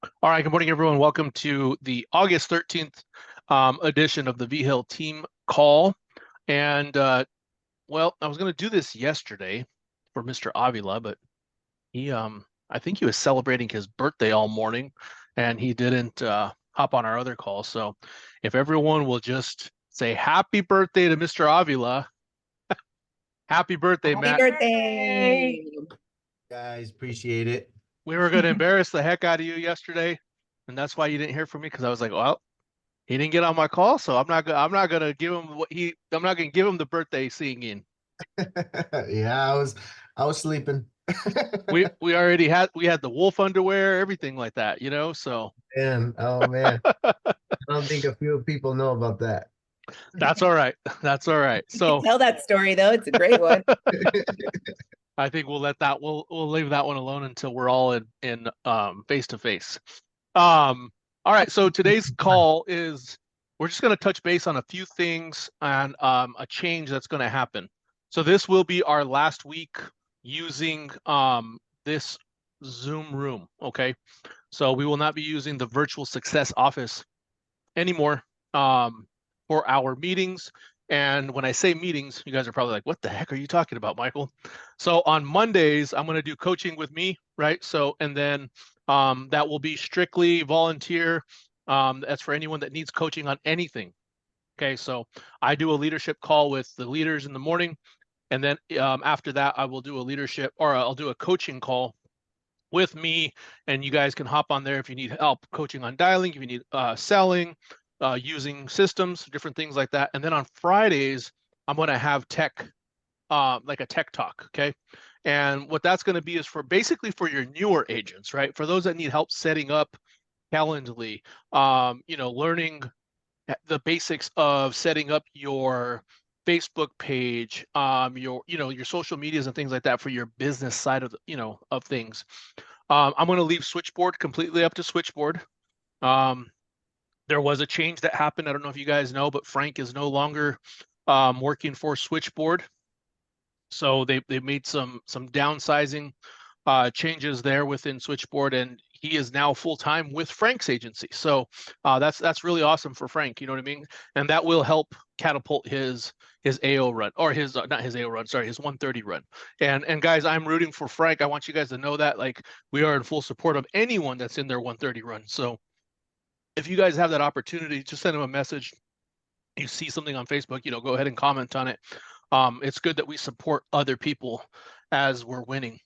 All right, good morning, everyone. Welcome to the August 13th edition of the Vigil team call. And I was going to do this yesterday for Mr. Avila, but I think he was celebrating his birthday all morning, and he didn't hop on our other call. So, if everyone will just say happy birthday to Mr. Avila, happy birthday, Happy Matt. birthday. Guys, appreciate it. We were going to embarrass the heck out of you yesterday, and that's why you didn't hear from me because I was like, well, he didn't get on my call, so I'm not gonna give him I'm not gonna give him the birthday singing. Yeah, I was sleeping. We had the wolf underwear, everything like that, so Man, oh man. I don't think a few people know about that. that's all right. That's all right. You can So tell that story though. It's a great one. I think we'll leave that one alone until we're all in face to face. All right, so today's call is we're just gonna touch base on a few things and a change that's gonna happen. So this will be our last week using this Zoom room, okay? So we will not be using the virtual success office anymore for our meetings. And when I say meetings, you guys are probably like, what the heck are you talking about, Michael? So on Mondays, I'm going to do coaching with me, right? So, and then that will be strictly volunteer. That's for anyone that needs coaching on anything. Okay, so I do a leadership call with the leaders in the morning. And then after that, I will do a leadership or I'll do a coaching call with me, and you guys can hop on there if you need help coaching on dialing, if you need selling, using systems, different things like that. And then on Fridays, I'm going to have tech, like a tech talk, okay? And what that's going to be is for basically for your newer agents, right? For those that need help setting up Calendly, learning the basics of setting up your Facebook page, your social medias and things like that for your business side of of things. I'm going to leave Switchboard completely up to Switchboard. Um, there was a change that happened. I don't know if you guys know, but Frank is no longer working for Switchboard. So they made some downsizing changes there within Switchboard, and he is now full time with Frank's agency. So that's really awesome for Frank. You know what I mean? And that will help catapult his AO run or his not his AO run, sorry, his 130 run. And guys, I'm rooting for Frank. I want you guys to know that like we are in full support of anyone that's in their 130 run. So if you guys have that opportunity, just send him a message. You see something on Facebook, go ahead and comment on it. It's good that we support other people as we're winning.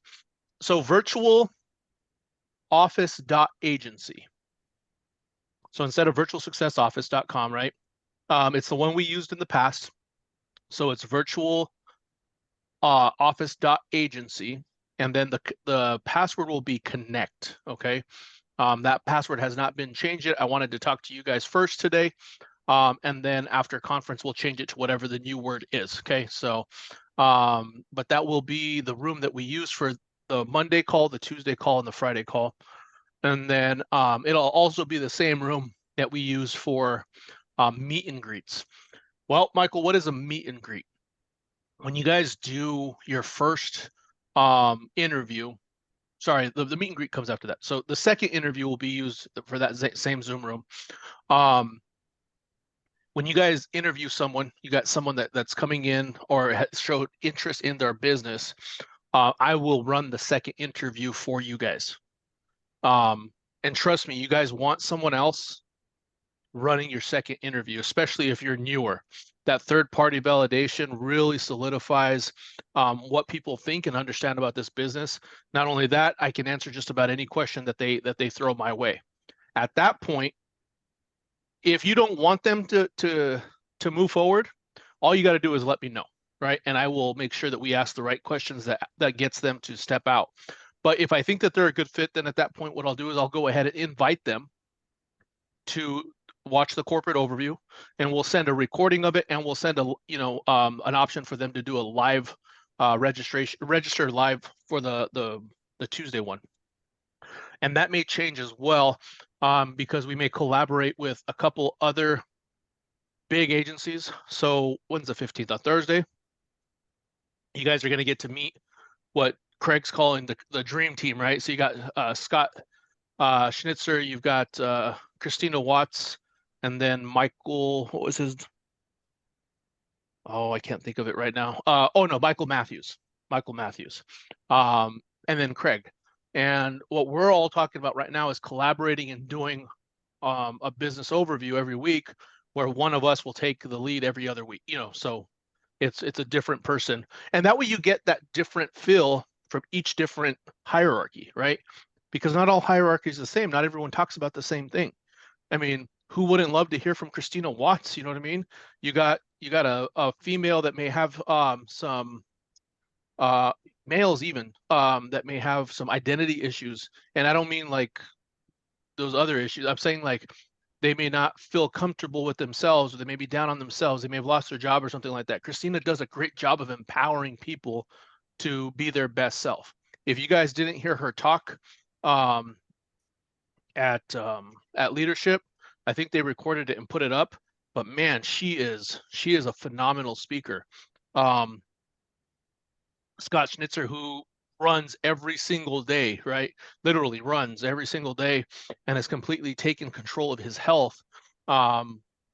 So virtual office.agency. So instead of virtualsuccessoffice.com, right? It's the one we used in the past. So it's virtual office.agency. And then the password will be connect. Okay. That password has not been changed yet. I wanted to talk to you guys first today. And then after conference, we'll change it to whatever the new word is. Okay. So, but that will be the room that we use for the Monday call, the Tuesday call, and the Friday call. And then it'll also be the same room that we use for meet and greets. Well, Michael, what is a meet and greet? When you guys do your first interview, sorry, the meet and greet comes after that. So the second interview will be used for that same Zoom room. When you guys interview someone, you got someone that's coming in or has showed interest in their business, I will run the second interview for you guys. And trust me, you guys want someone else running your second interview, especially if you're newer. That third-party validation really solidifies what people think and understand about this business. Not only that, I can answer just about any question that they throw my way. At that point, if you don't want them to move forward, all you got to do is let me know, right? And I will make sure that we ask the right questions that gets them to step out. But if I think that they're a good fit, then at that point, what I'll do is I'll go ahead and invite them to watch the corporate overview, and we'll send a recording of it, and we'll send an option for them to do a live register live for the Tuesday one. And that may change as well because we may collaborate with a couple other big agencies. So when's the 15th? On Thursday, you guys are going to get to meet what Craig's calling the dream team, right? So you got Scott Schnitzer, you've got Christina Watts, and then Michael, what was his? Oh, I can't think of it right now. Oh no, Michael Matthews. Michael Matthews. And then Craig. And what we're all talking about right now is collaborating and doing a business overview every week where one of us will take the lead every other week, so it's a different person. And that way you get that different feel from each different hierarchy, right? Because not all hierarchies are the same. Not everyone talks about the same thing. I mean, who wouldn't love to hear from Christina Watts? You know what I mean? You got a female that may have some uh males even that may have some identity issues. And I don't mean like those other issues. I'm saying like they may not feel comfortable with themselves, or they may be down on themselves. They may have lost their job or something like that. Christina does a great job of empowering people to be their best self. If you guys didn't hear her talk um, at leadership, I think they recorded it and put it up. But man, she is a phenomenal speaker. Um, Scott Schnitzer, who runs every single day, right? Literally runs every single day and has completely taken control of his health.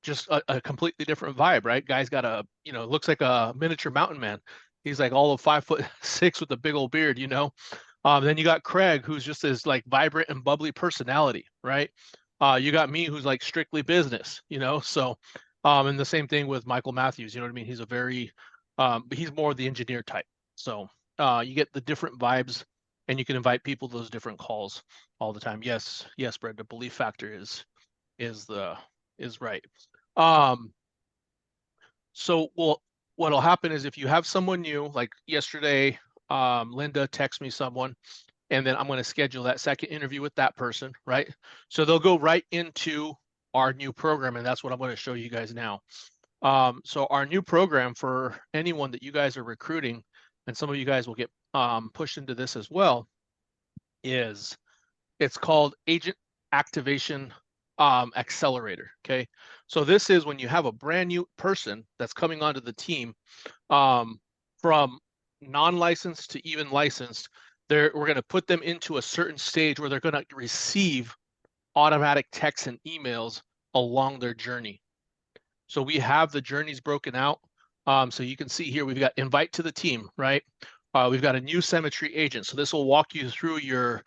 Just a completely different vibe, right? Guy's got looks like a miniature mountain man. He's like all of 5'6" with a big old beard, Then you got Craig, who's just this like vibrant and bubbly personality, right? You got me, who's like strictly business, So, and the same thing with Michael Matthews. You know what I mean? He's a very, he's more the engineer type. So you get the different vibes, and you can invite people to those different calls all the time. Yes, yes, Brad. The belief factor is right. Um, so what'll happen is if you have someone new, like yesterday, Linda texts me someone, and then I'm going to schedule that second interview with that person, right? So they'll go right into our new program, and that's what I'm going to show you guys now. So our new program for anyone that you guys are recruiting, and some of you guys will get pushed into this as well, it's called Agent Activation Accelerator. Okay, so this is when you have a brand new person that's coming onto the team, from non-licensed to even licensed. We're going to put them into a certain stage where they're going to receive automatic texts and emails along their journey. So we have the journeys broken out. So you can see here, we've got invite to the team, right? We've got a new cemetery agent. So this will walk you through your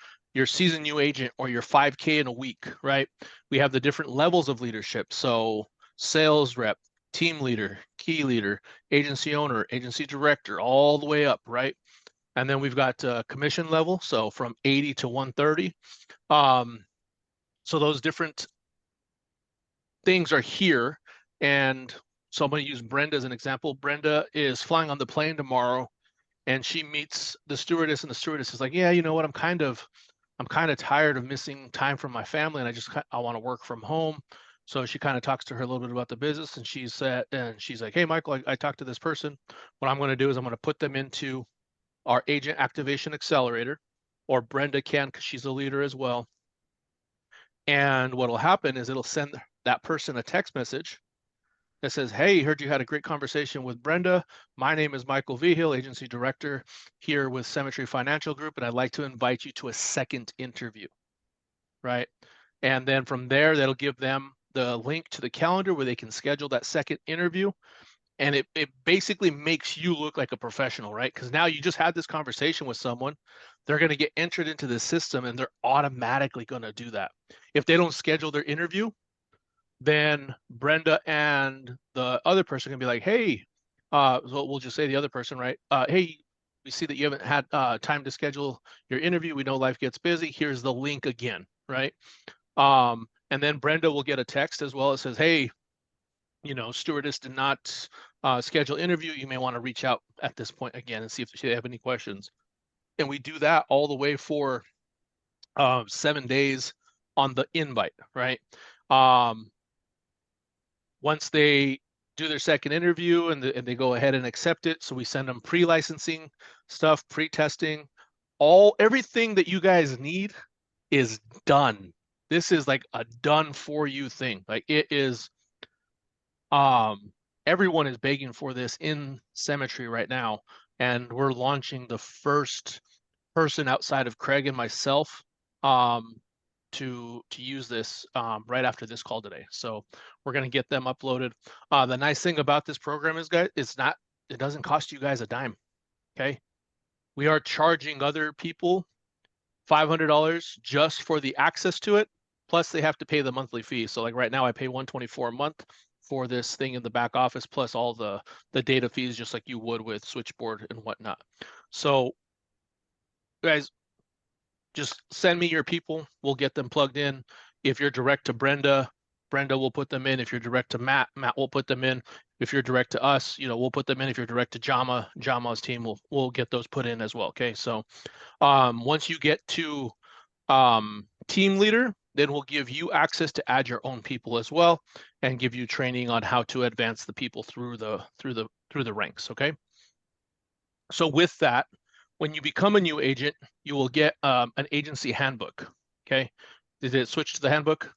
season new agent or your 5K in a week, right? We have the different levels of leadership. So sales rep, team leader, key leader, agency owner, agency director, all the way up, right? And then we've got commission level. So from 80 to 130. So those different things are here. And so I'm going to use Brenda as an example. Brenda is flying on the plane tomorrow, and she meets the stewardess, and the stewardess is like, yeah, you know what? I'm kind of tired of missing time from my family, and I want to work from home. So she kind of talks to her a little bit about the business, and she's like, hey, Michael, I talked to this person. What I'm going to do is I'm going to put them into our agent activation accelerator, or Brenda can, because she's a leader as well. And what'll happen is it'll send that person a text message that says, hey, heard you had a great conversation with Brenda. My name is Michael Vigil, agency director here with Cemetery Financial Group, and I'd like to invite you to a second interview, right? And then from there, that'll give them the link to the calendar where they can schedule that second interview. And it basically makes you look like a professional, right? Because now you just had this conversation with someone. They're going to get entered into the system, and they're automatically going to do that. If they don't schedule their interview, then Brenda and the other person can be like, hey, so we'll just say the other person, right? Hey, we see that you haven't had time to schedule your interview. We know life gets busy. Here's the link again, right? And then Brenda will get a text as well that says, hey, stewardess did not schedule interview. You may want to reach out at this point again and see if they have any questions. And we do that all the way for 7 days on the invite, right? Once they do their second interview and they go ahead and accept it, so we send them pre-licensing stuff, pre-testing, everything that you guys need is done. This is like a done for you thing. Like it is, everyone is begging for this in cemetery right now, and we're launching the first person outside of Craig and myself to use this right after this call today. So we're going to get them uploaded. The nice thing about this program is, guys, it doesn't cost you guys a dime. Okay. We are charging other people $500 just for the access to it. Plus they have to pay the monthly fee. So like right now I pay $124 a month for this thing in the back office, plus all the data fees, just like you would with Switchboard and whatnot. So guys, just send me your people. We'll get them plugged in. If you're direct to Brenda, Brenda will put them in. If you're direct to Matt, Matt will put them in. If you're direct to us, we'll put them in. If you're direct to Jama, Jama's team will get those put in as well. Okay. So once you get to team leader, then we'll give you access to add your own people as well and give you training on how to advance the people through the ranks. Okay. So with that, when you become a new agent, you will get an agency handbook. Okay. Did it switch to the handbook?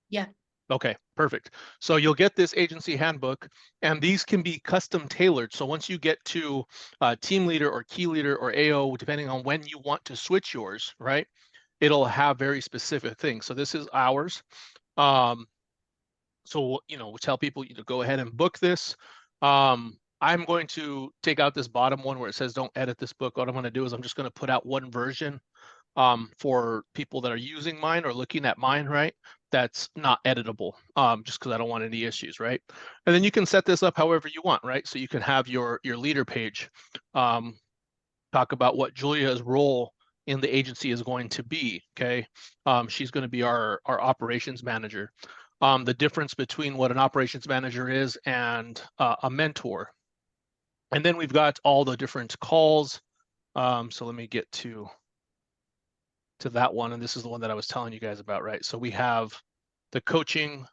Yeah. Okay, perfect. So you'll get this agency handbook, and these can be custom tailored. So once you get to team leader or key leader or AO, depending on when you want to switch yours, right? It'll have very specific things. So this is ours. So we tell people to go ahead and book this. I'm going to take out this bottom one where it says don't edit this book. What I'm going to do is I'm just going to put out one version for people that are using mine or looking at mine, right? That's not editable, just because I don't want any issues, right? And then you can set this up however you want, right? So you can have your leader page talk about what Julia's role in the agency is going to be, okay? She's going to be our operations manager. The difference between what an operations manager is and a mentor. And then we've got all the different calls. So let me get to that one. And this is the one that I was telling you guys about, right? So we have the coaching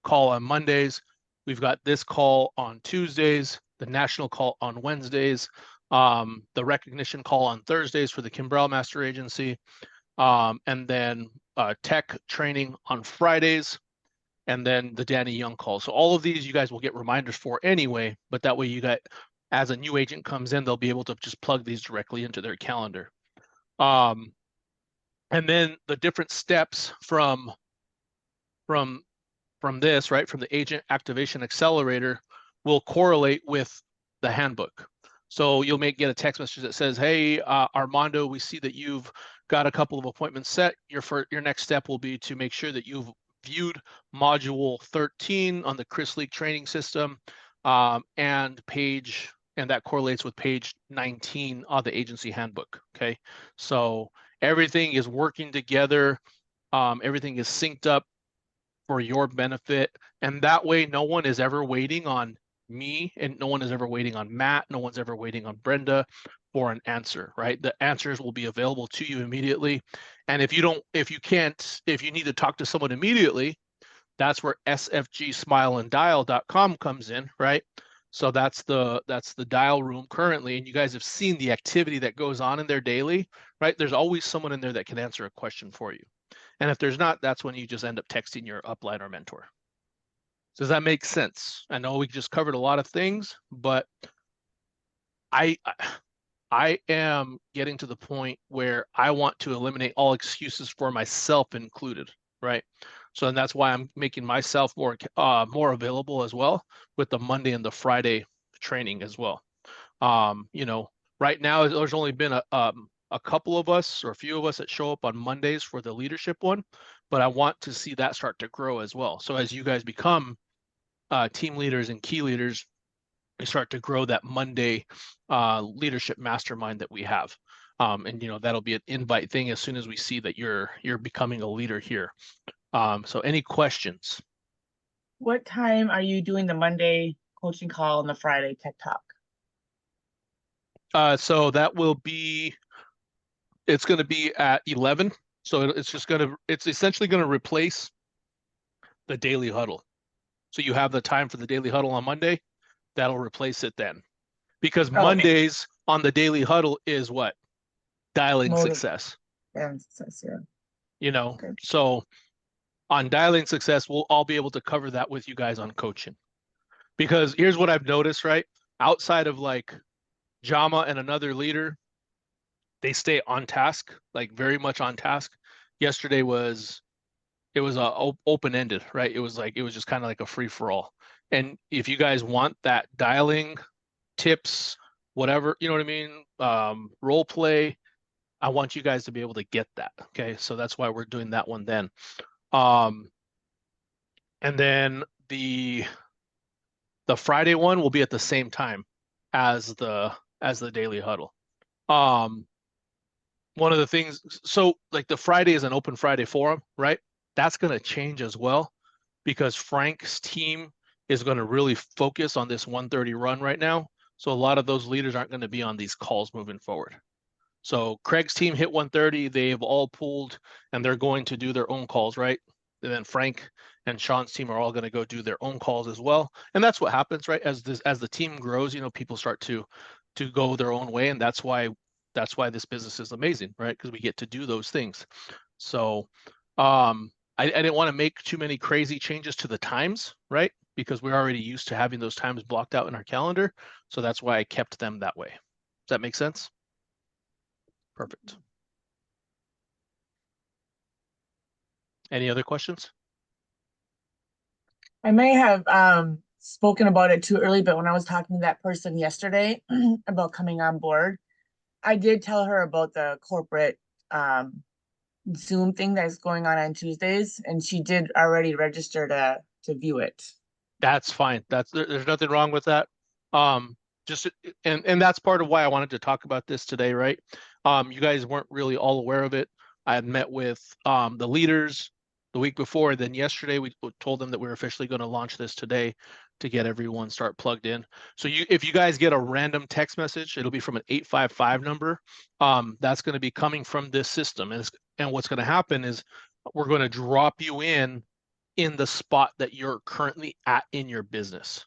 call on Mondays. We've got this call on Tuesdays, the national call on Wednesdays, the recognition call on Thursdays for the Kimbrell Master Agency, and then tech training on Fridays, and then the Danny Young call. So all of these you guys will get reminders for anyway, but that way you got, as a new agent comes in, they'll be able to just plug these directly into their calendar. And then the different steps from this, right, from the agent activation accelerator will correlate with the handbook. So you'll get a text message that says, hey, Armando, we see that you've got a couple of appointments set. Your next step will be to make sure that you've viewed module 13 on the Chris League training system, and that correlates with page 19 on the agency handbook. Okay. So everything is working together. Everything is synced up for your benefit. And that way, no one is ever waiting on me, and no one is ever waiting on Matt. No one's ever waiting on Brenda for an answer, right? The answers will be available to you immediately. And if you need to talk to someone immediately, that's where sfgsmileanddial.com comes in, right? So that's the dial room currently, and you guys have seen the activity that goes on in there daily, right? There's always someone in there that can answer a question for you. And if there's not, that's when you just end up texting your upline or mentor. Does that make sense? I know we just covered a lot of things, but I am getting to the point where I want to eliminate all excuses for myself included, right? So and that's why I'm making myself more available as well with the Monday and the Friday training as well. Right now there's only been a couple of us or a few of us that show up on Mondays for the leadership one, but I want to see that start to grow as well. So as you guys become team leaders and key leaders, we start to grow that Monday leadership mastermind that we have. And that'll be an invite thing as soon as we see that you're becoming a leader here. So any questions? What time are you doing the Monday coaching call and the Friday tech talk? So that will be, it's going to be at 11. So it's essentially going to replace the daily huddle. So you have the time for the daily huddle on Monday, that'll replace it then. Because Mondays on the daily huddle is what? Dialing success. Dialing success, yeah. Okay. So on dialing success, I'll be able to cover that with you guys on coaching. Because here's what I've noticed, right? Outside of like Jama and another leader, they stay on task, like very much on task. Yesterday was open ended, right? It was just kind of like a free for all. And if you guys want that dialing tips, whatever, you know what I mean, role play, I want you guys to be able to get that. Okay, so that's why we're doing that one then. And then the Friday one will be at the same time as the daily huddle. One of the things, so like the Friday is an open Friday forum, right? That's going to change as well because Frank's team is going to really focus on this 130 run right now. So a lot of those leaders aren't going to be on these calls moving forward. So Craig's team hit 130. They've all pulled and they're going to do their own calls, right? And then Frank and Sean's team are all going to go do their own calls as well. And that's what happens, right? As the team grows, people start to go their own way. And that's why this business is amazing, right? Because we get to do those things. So I didn't want to make too many crazy changes to the times, right? Because we're already used to having those times blocked out in our calendar. So that's why I kept them that way. Does that make sense? Perfect. Any other questions? I may have spoken about it too early, but when I was talking to that person yesterday about coming on board, I did tell her about the corporate Zoom thing that's going on Tuesdays, and she did already register to view it. That's fine. There's nothing wrong with that. Just and that's part of why I wanted to talk about this today, right? You guys weren't really all aware of it. I had met with the leaders the week before, and then yesterday we told them that we're officially going to launch this today to get everyone start plugged in. So if you guys get a random text message, it'll be from an 855 number. That's going to be coming from this system, and what's going to happen is we're going to drop you in the spot that you're currently at in your business.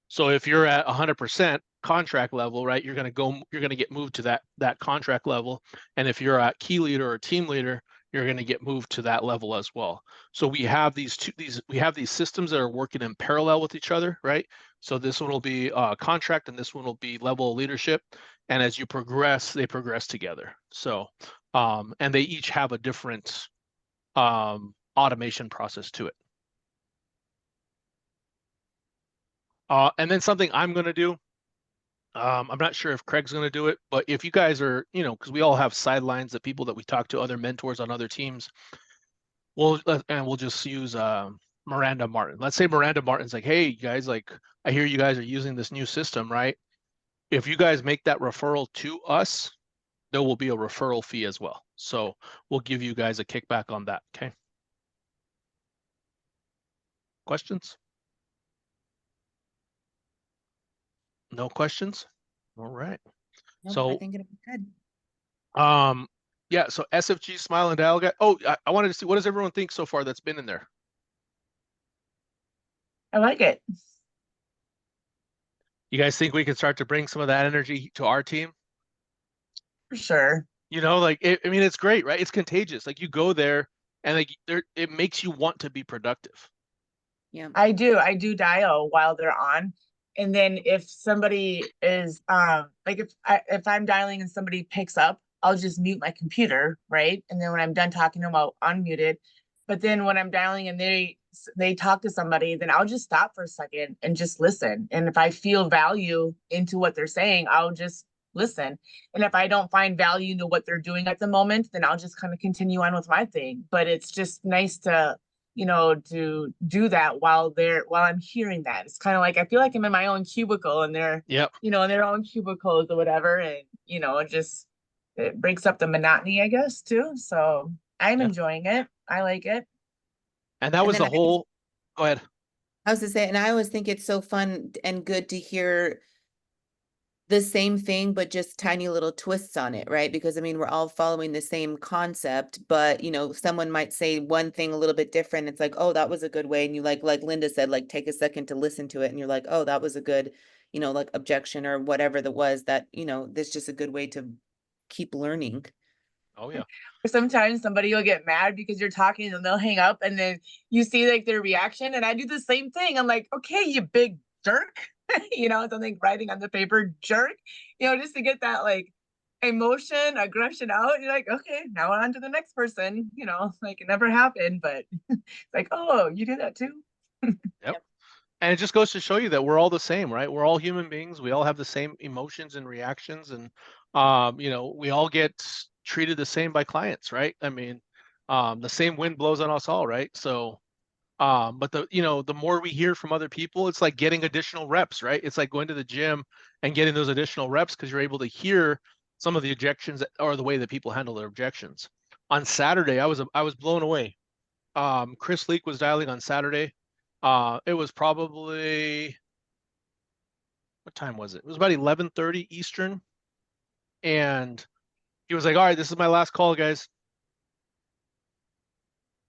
So if you're at 100% contract level, right, you're going to get moved to that contract level. And if you're at key leader or team leader, you're going to get moved to that level as well. So we have these systems that are working in parallel with each other, right? So this one will be contract and this one will be level of leadership. And as you progress, they progress together. So, and they each have a different automation process to it. And then something I'm going to do, I'm not sure if Craig's going to do it, but if you guys are, because we all have sidelines of people that we talk to, other mentors on other teams, we'll just use Miranda Martin. Let's say Miranda Martin's like, hey, you guys, like, I hear you guys are using this new system, right? If you guys make that referral to us, there will be a referral fee as well. So we'll give you guys a kickback on that, okay? Questions? No questions? All right. Nope, So I think it'll be good. Yeah, so SFG, Smile, and Dial guy. Oh, I wanted to see, what does everyone think so far that's been in there? I like it. You guys think we can start to bring some of that energy to our team? For sure. Like, I mean, it's great, right? It's contagious. Like, you go there and like it makes you want to be productive. Yeah. I do dial while they're on. And then if somebody is like if I'm dialing and somebody picks up, I'll just mute my computer, right? And then when I'm done talking to them, I'll unmute it. But then when I'm dialing and they talk to somebody, then I'll just stop for a second and just listen. And if I feel value into what they're saying, I'll just listen. And if I don't find value into what they're doing at the moment, then I'll just kind of continue on with my thing. But it's just nice to to do that while I'm hearing that. It's kind of like I feel like I'm in my own cubicle and they're Yep. in their own cubicles or whatever. And it breaks up the monotony, I guess, too. So I'm enjoying it. I like it. And that was the whole, go ahead. I was to say, and I always think it's so fun and good to hear the same thing, but just tiny little twists on it, right? Because I mean, we're all following the same concept, but someone might say one thing a little bit different. It's like, oh, that was a good way. And you like Linda said, like, take a second to listen to it. And you're like, oh, that was a good, like objection or whatever that was that, there's just a good way to keep learning. Oh, yeah. Sometimes somebody will get mad because you're talking and they'll hang up and then you see like their reaction. And I do the same thing. I'm like, okay, you big jerk. Something writing on the paper, jerk, just to get that like emotion, aggression out. You're like, okay, now on to the next person. You know, like it never happened, but it's like, oh, you do that too. Yep. And it just goes to show you that we're all the same, right? We're all human beings. We all have the same emotions and reactions, and we all get treated the same by clients, right? I mean, the same wind blows on us all, right? So, but the more we hear from other people, it's like getting additional reps, right? It's like going to the gym and getting those additional reps because you're able to hear some of the objections or the way that people handle their objections. On Saturday, I was blown away. Chris Leak was dialing on Saturday. It was probably, what time was it? It was about 11:30 Eastern. And he was like, all right, this is my last call, guys.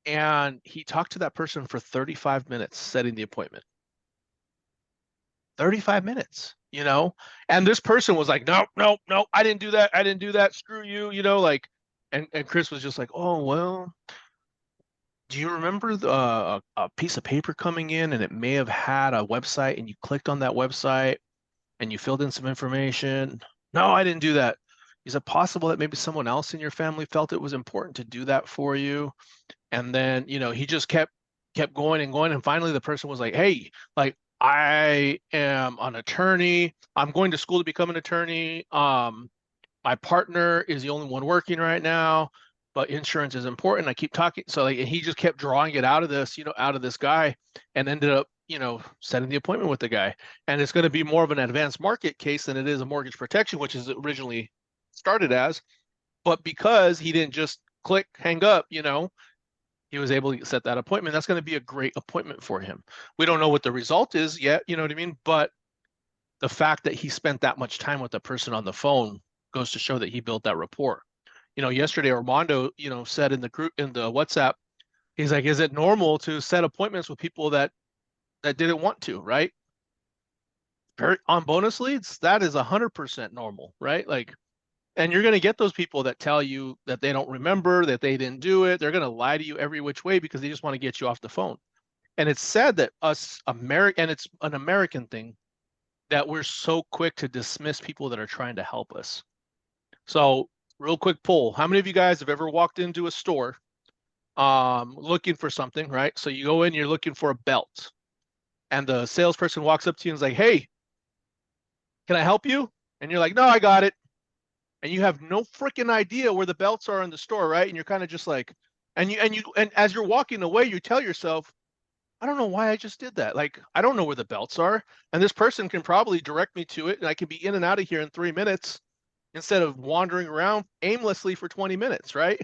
And he talked to that person for 35 minutes, setting the appointment. 35 minutes, And this person was like, no, no, no, I didn't do that. I didn't do that. Screw you, like, and Chris was just like, oh, well, do you remember a piece of paper coming in and it may have had a website and you clicked on that website and you filled in some information? No, I didn't do that. Is it possible that maybe someone else in your family felt it was important to do that for you? And then, he just kept going and going. And finally the person was like, hey, like, I am an attorney. I'm going to school to become an attorney. My partner is the only one working right now, but insurance is important. I keep talking. So like, and he just kept drawing it out of this, out of this guy, and ended up, setting the appointment with the guy. And it's going to be more of an advanced market case than it is a mortgage protection, which is originally started as. But because he didn't just click, hang up, he was able to set that appointment. That's going to be a great appointment for him. We don't know what the result is yet, you know what I mean? But the fact that he spent that much time with the person on the phone goes to show that he built that rapport. Yesterday Armando, said in the group, in the WhatsApp, he's like, is it normal to set appointments with people that didn't want to, right? On bonus leads, that is 100% normal, right? Like, and you're going to get those people that tell you that they don't remember, that they didn't do it. They're going to lie to you every which way because they just want to get you off the phone. And it's sad that and it's an American thing, that we're so quick to dismiss people that are trying to help us. So real quick poll, how many of you guys have ever walked into a store looking for something, right? So you go in, you're looking for a belt, and the salesperson walks up to you and is like, hey, can I help you? And you're like, no, I got it. And you have no freaking idea where the belts are in the store, right? And you're kind of just like, and as you're walking away, you tell yourself, I don't know why I just did that. Like, I don't know where the belts are. And this person can probably direct me to it, and I can be in and out of here in 3 minutes instead of wandering around aimlessly for 20 minutes, right?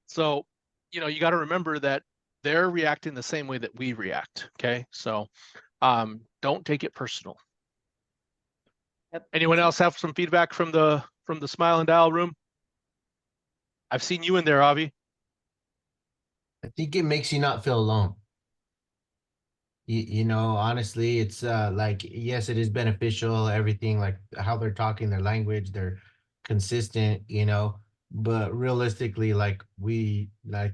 So, you got to remember that they're reacting the same way that we react. Okay. So don't take it personal. Yep. Anyone else have some feedback from the Smile and Dial room? I've seen you in there, Avi. I think it makes you not feel alone. Honestly, it's like, yes, it is beneficial, everything, like how they're talking, their language, they're consistent, but realistically, like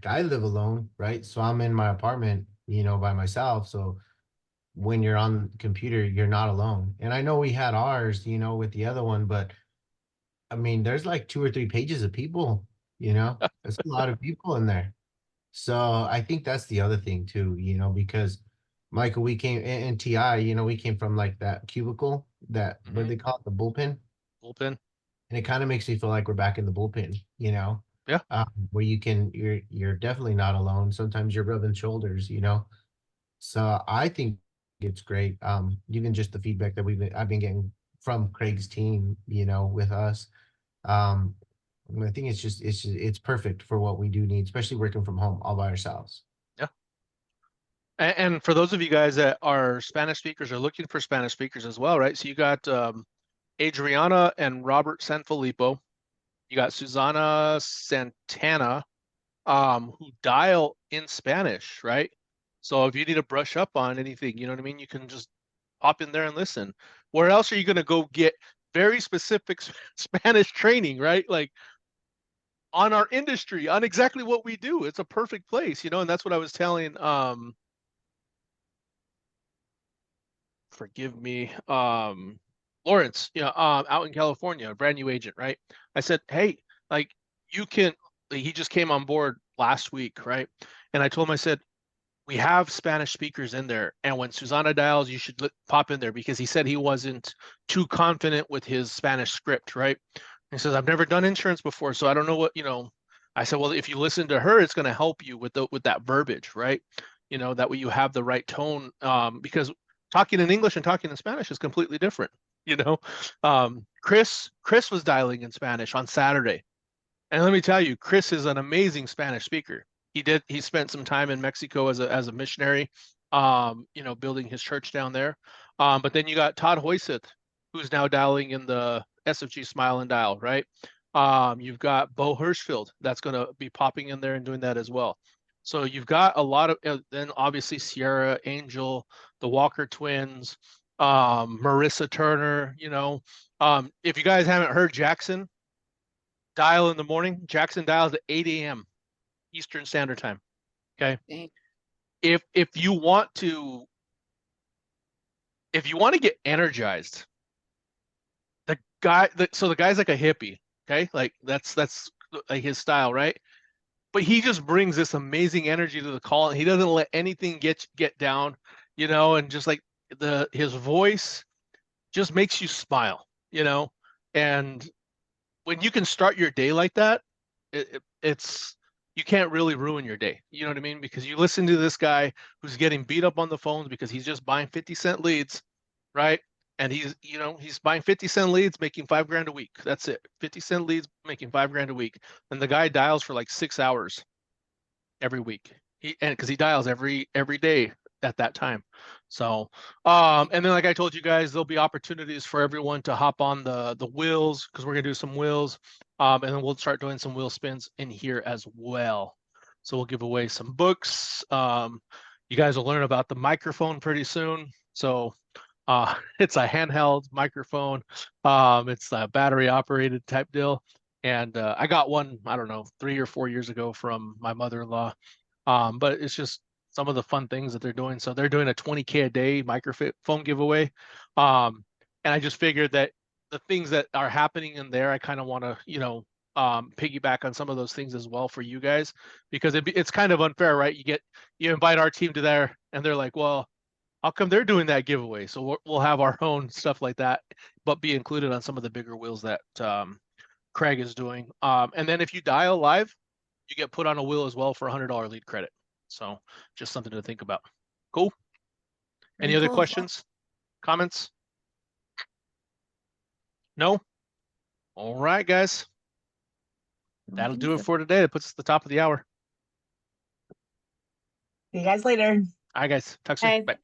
I live alone, right? So I'm in my apartment, by myself. So when you're on the computer, you're not alone. And I know we had ours, with the other one, but I mean, there's like 2 or 3 pages of people, there's a lot of people in there. So I think that's the other thing too, because Michael, we came and TI, we came from like that cubicle, that what they call it, the bullpen. Bullpen. And it kind of makes me feel like we're back in the bullpen, Yeah. Where you're definitely not alone. Sometimes you're rubbing shoulders, So I think it's great. Even just the feedback that I've been getting from Craig's team, with us. I think it's perfect for what we do need, especially working from home all by ourselves. Yeah. And for those of you guys that are Spanish speakers or looking for Spanish speakers as well, right? So you got Adriana and Robert Sanfilippo. You got Susana Santana, who dial in Spanish, right? So if you need to brush up on anything, you know what I mean? You can just hop in there and listen. Where else are you going to go get very specific Spanish training, right? Like, on our industry, on exactly what we do. It's a perfect place, and that's what I was telling, forgive me, Lawrence, out in California, a brand new agent, right? I said, hey, like you can, he just came on board last week, right? And I told him, I said, we have Spanish speakers in there. And when Susana dials, you should pop in there, because he said he wasn't too confident with his Spanish script, right? He says, I've never done insurance before, so I don't know what, I said, well, if you listen to her, it's going to help you with that verbiage, right? That way you have the right tone, because talking in English and talking in Spanish is completely different. Chris was dialing in Spanish on Saturday. And let me tell you, Chris is an amazing Spanish speaker. He spent some time in Mexico as a missionary, building his church down there. But then you got Todd Hoyseth, who's now dialing in the SFG Smile and Dial, right? You've got Bo Hirschfield that's going to be popping in there and doing that as well. So you've got a lot of, then obviously Sierra, Angel, the Walker twins, Marissa Turner, if you guys haven't heard Jackson dial in the morning, Jackson dials at 8 a.m. Eastern Standard Time. Okay. Dang. If you want to get energized, the guy's like a hippie. Okay. Like that's like his style, right? But he just brings this amazing energy to the call, and he doesn't let anything get down, and just like his voice just makes you smile, and when you can start your day like that, it's you can't really ruin your day. You know what I mean? Because you listen to this guy who's getting beat up on the phones because he's just buying 50-cent leads, right? And he's buying 50-cent leads, making $5,000 a week. That's it. 50-cent leads, making $5,000 a week. And the guy dials for like 6 hours every week. Because he dials every day at that time. So, and then like I told you guys, there'll be opportunities for everyone to hop on the wheels, because we're gonna do some wheels, and then we'll start doing some wheel spins in here as well. So we'll give away some books. You guys will learn about the microphone pretty soon. So it's a handheld microphone. It's a battery operated type deal. And I got one, I don't know, 3 or 4 years ago from my mother-in-law. But it's just some of the fun things that they're doing. So they're doing a 20K a day microphone giveaway. And I just figured that the things that are happening in there, I kind of want to, piggyback on some of those things as well for you guys, because it's kind of unfair, right? You invite our team to there, and they're like, well, how come they're doing that giveaway? So we'll have our own stuff like that, but be included on some of the bigger wheels that Craig is doing. And then if you dial live, you get put on a wheel as well for $100 lead credit. So just something to think about. Cool. Any other questions, comments? No? All right, guys. That'll do it for today. That puts us at the top of the hour. See you guys later. All right, guys. Talk soon. Bye. Bye.